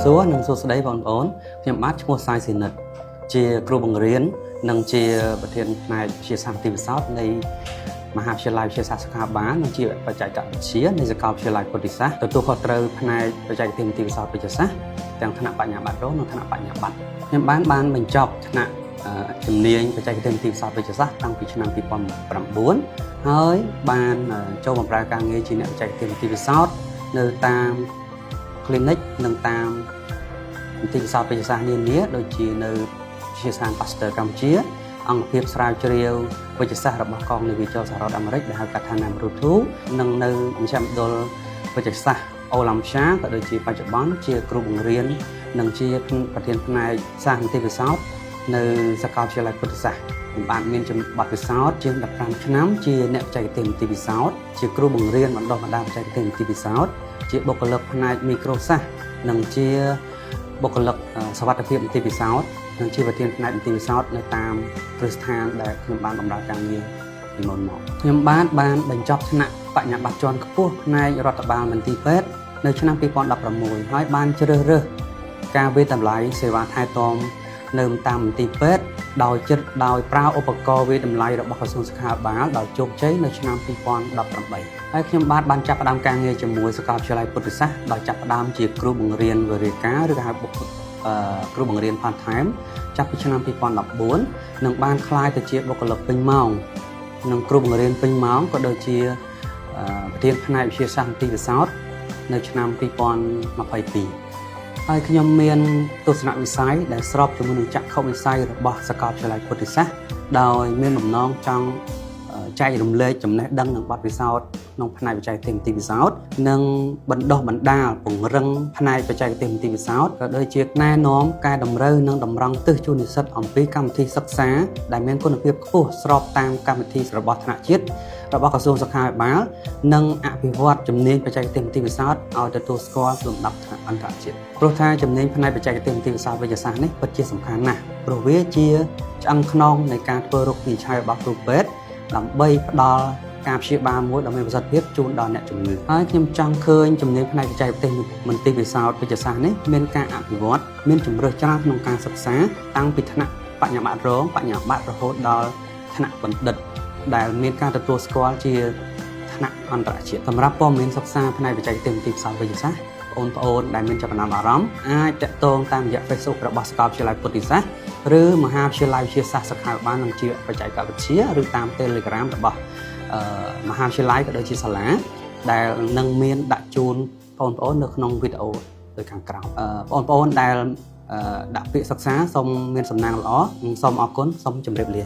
សួរនិងសួស្តីបងប្អូនខ្ញុំបាទឈ្មោះសាយស៊ីនិតជាគ្រូបង្រៀននិងជាប្រធានផ្នែកវិទ្យាសាស្ត្រទីវិសោធន៍នៃមហាវិទ្យាល័យវិទ្យាសាស្ត្រសុខាភិបាលនិងជាបច្ចេកវិទ្យានៃសាកលវិទ្យាល័យពុទ្ធិសាស្ត្រទទួលខុសត្រូវផ្នែកបច្ចេកទេសទីវិសោធន៍វិទ្យាសាស្ត្រទាំងថ្នាក់បញ្ញាបត្ររងនិងថ្នាក់បញ្ញាបត្រខ្ញុំបានបញ្ចប់ថ្នាក់ជំនាញបច្ចេកទេសទីវិសោធន៍វិទ្យាសាស្ត្រតាំងពីឆ្នាំ2009ហើយបានចូលបម្រើការងារជាអ្នកបច្ចេកទេសទីវិសោធន៍នៅតាម clinic និងតាមទីវិសោធន៍វិទ្យាសាស្ត្រនានាដូចជានៅវិទ្យាស្ថាន Pasteur កម្ពុជាអង្គភាពស្រាវជ្រាវវិទ្យាសាស្ត្ររបស់កងនាវាចរសហរដ្ឋអាមេរិកដែលហៅកាត់ថា NAMRUTU និងនៅមជ្ឈមណ្ឌលវិទ្យាសាស្ត្រអូឡាំព្យាក៏ដូចជាបច្ចុប្បន្នជាគ្រូបង្រៀននិងជាប្រធានផ្នែកសាស្ត្រទីវិសោធន៍នៅសាកលវិទ្យាល័យពុទ្ធិសាស្ត្រខ្ញុំបានមានបទពិសោធន៍ជាង15ឆ្នាំជាអ្នកបច្ចេកទេសទីវិសោធន៍ជាគ្រូបង្រៀនបណ្ដុះបណ្ដាលបច្ចេកទេសទីវិសោធន៍ជាបុគ្គលិកផ្នែកមីក្រូសាស្ត្រនិងជាបុគ្គលិកសុវត្ថិភាពទីវិសោធន៍និងជាប្រធានផ្នែកទីវិសោធន៍នៅតាមគ្រឹះស្ថានដែលខ្ញុំបានបម្រើការងារពីមុនមកខ្ញុំបានបញ្ចប់ថ្នាក់បញ្ញាបត្រជាន់ខ្ពស់ផ្នែករដ្ឋបាលមន្ទីរពេទ្យនៅឆ្នាំ2016ហើយបានជ្រើសរើសការវិតម្លៃសេវាថែទាំនៅតាមមន្ទីរពេទ្យដោយប្រើឧបករណ៍វិតម្លៃរបស់ក្រសួងសុខាភិបាលដោយជោគជ័យនៅឆ្នាំ2018ហើយខ្ញុំបានចាប់ផ្ដើមការងារជាមួយសាកលវិទ្យាល័យពុទ្ធិសាស្ត្រដោយចាប់ផ្ដើមជាគ្រូបង្រៀនវេរកាឬក៏ហៅគ្រូបង្រៀន part time ចាប់ពីឆ្នាំ2014និងបានក្លាយទៅជាបុគ្គលិកពេញម៉ោងនិងគ្រូបង្រៀនពេញម៉ោងក៏ដូចជាប្រធានផ្នែកវិទ្យាសាស្ត្រទីវិសោធន៍នៅឆ្នាំ2022ហើយខ្ញុំមានទស្សនវិស័យដែលស្របជាមួយនឹងចក្ខុវិស័យរបស់សាកលវិទ្យាល័យពុទ្ធិសាស្ត្រដោយមានបំណងចង់ចែករំលែកចំណេះដឹងនិងបទពិសោធន៍ក្នុងផ្នែកបច្ចេកទេសទីវិសោធន៍និងបណ្ដុះបណ្ដាលពង្រឹងផ្នែកបច្ចេកទេសទីវិសោធន៍ក៏ដូចជាណែនាំការតម្រូវនិងតម្រង់ទិសជូននិស្សិតអំពីកម្មវិធីសិក្សាដែលមានគុណភាពខ្ពស់ស្របតាមកម្មវិធីរបស់ថ្នាក់ជាតិរបស់ក្រសួងសុខាភិបាលនិងអភិវឌ្ឍជំនាញបច្ចេកទេសទីវិសោធន៍ឲ្យទទួលស្គាល់លំដាប់ថ្នាក់អន្តរជាតិព្រោះថាជំនាញផ្នែកបច្ចេកទេសទីវិសោធន៍វិទ្យាសាស្ត្រនេះពិតជាសំខាន់ណាស់ព្រោះវាជាឆ្អឹងខ្នងនៃការធ្វើរោគវិនិច្ឆ័យរបស់គ្រូពេទ្យដើម្បីផ្ដល់ការព្យាបាលមួយដ៏មានប្រសិទ្ធភាពជូនដល់អ្នកជំងឺហើយខ្ញុំចង់ឃើញជំនាញផ្នែកបច្ចេកទេសមន្ទីរវិសោធន៍វិទ្យាសាស្ត្រនេះមានការអភិវឌ្ឍមានជំរើសច្រើនក្នុងការសិក្សាតាំងពីថ្នាក់បញ្ញាបត្ររងបញ្ញាបត្ររហូតដល់ថ្នាក់បណ្ឌិតដែលមានការទទួលស្គាល់ជាថ្នាក់អន្តរជាតិសម្រាប់ព័ត៌មានសិក្សាផ្នែកបច្ចេកទេសមន្ទីរវិសោធន៍វិទ្យាសាស្ត្របងប្អូនដែលមានចំណាំអារម្មណ៍អាចតាក់ទងតាមរយៈ Facebook របស់សាកលវិទ្យាល័យពុទ្ធិសាស្ត្រឬមហាវិទ្យាល័យវិទ្យាសាស្ត្រសុខាភិបាលនិងជាបច្ចេកវិទ្យាឬតាម Telegram របស់មហាវិទ្យាល័យក៏ដូចជាសាលាដែលនឹងមានដាក់ជូនបងប្អូននៅក្នុងវីដេអូដូចខាងក្រោមបងប្អូនដែលដាក់ពាក្យសិក្សាសូមមានសំណាងល្អនិងសូមអរគុណសូមជម្រាបលា